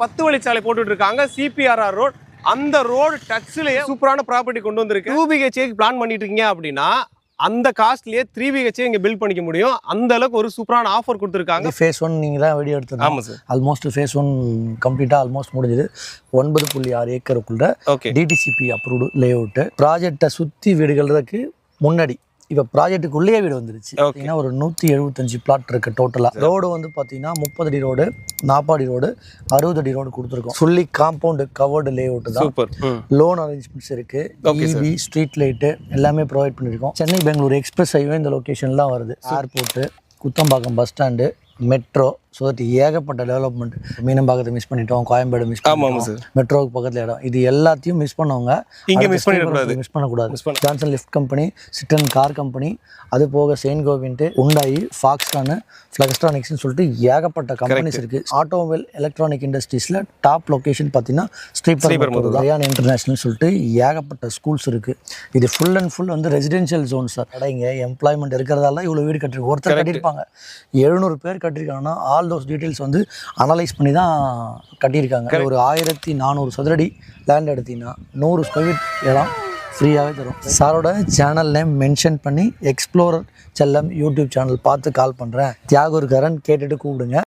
10 வழிச்சாலை போட்டுட்டு இருக்காங்க CPRR ரோட். அந்த ரோடு டச்லயே சூப்பரான ப்ராப்பர்ட்டி கொண்டு வந்திருக்கு. 2 BHK பிளான் பண்ணிட்டு இருக்கீங்க அப்படின்னா அந்த காஸ்ட்லயே 3 BHK இங்க பில்ட் பண்ணிக்க முடியும். அந்த அளவுக்கு ஒரு சூப்பரான ஆஃபர் கொடுத்துருக்காங்க. ஃபேஸ் 1 நீங்க தான் வீடியோ எடுத்தீங்க. ஆமா சார். ஆல்மோஸ்ட் ஃபேஸ் 1 கம்ப்ளீட்டா ஆல்மோஸ்ட் முடிஞ்சது. 9.6 ஏக்கருக்குள்ள DTCP அப்ரூவ்டு லே அவுட். ப்ராஜெக்ட்டை சுத்தி வீடுகள் இருக்கு. முன்னாடி இப்போ ப்ராஜெக்ட்டுக்குள்ளேயே வீடு வந்துருச்சு. பார்த்தீங்கன்னா ஒரு 175 பிளாட் இருக்கு டோட்டலாக. ரோடு வந்து பார்த்தீங்கன்னா 30 அடி ரோடு, 40 அடி ரோடு, 60 அடி ரோடு கொடுத்துருக்கோம். Fully compound covered layout தான். சூப்பர். லோன் அரேஞ்ச்மெண்ட்ஸ் இருக்கு. EB ஸ்ட்ரீட் லைட்டு எல்லாமே ப்ரொவைட் பண்ணியிருக்கோம். சென்னை பெங்களூர் எக்ஸ்பிரஸ் ஹைவே இந்த லொக்கேஷன்லாம் வருது. Airport, Kuthambakkam bus stand, metro, so that ஏகப்பட்ட டெவலப்மெண்ட். மீனம்பாக்கத்தை மிஸ் பண்ணிட்டோம், கோயம்பேடு மிஸ் பண்ணிட்டோம், மெட்ரோவுக்கு பக்கத்தில் இடம். இது எல்லாத்தையும் மிஸ் பண்ணவங்க இங்கே மிஸ் பண்ணக்கூடாது. ஜான்சன் லிஃப்ட் கம்பெனி, சிட்டன் கார் கம்பெனி, அது போக செயின்ட் கோவின்ட்டு, உண்டாயி, ஃபாக்ஸ்கானு, ஃப்ளெக்ஸ்ட்ரானிக்ஸ்னு சொல்லிட்டு ஏகப்பட்ட கம்பெனிஸ் இருக்குது. ஆட்டோமொபைல் எலக்ட்ரானிக் இண்டஸ்ட்ரீஸில் டாப் லொக்கேஷன் பார்த்தீங்கன்னா ஸ்ரீபெரும்புதூர், ரயான் இன்டர்நேஷனல் சொல்லிட்டு ஏகப்பட்ட ஸ்கூல்ஸ் இருக்குது. இது ஃபுல் அண்ட் ஃபுல் வந்து ரெசிடென்ஷியல் ஜோன் சார். கடைங்க எம்ப்ளாய்மெண்ட் இருக்கிறதால இவ்வளோ வீடு கட்டிருக்கு. ஒருத்தர் கட்டியிருப்பாங்க, 700 பேர் கட்டியிருக்காங்கன்னா ஆல் தோஸ் டீட்டெயில்ஸ் வந்து அனலைஸ் பண்ணி தான் கட்டியிருக்காங்க. ஒரு 1400 சதுரடி லேண்ட் எடுத்தீங்கன்னா 100 ஸ்கொயர் ஃபீட் இடம் ஃப்ரீயாகவே தரும். சாரோட சேனல் நேம் மென்ஷன் பண்ணி எக்ஸ்ப்ளோரர் செல்லம் யூடியூப் சேனல் பார்த்து கால் பண்ணுறேன். தியாகூர் கரன் கேட்டுட்டு கூப்பிடுங்க.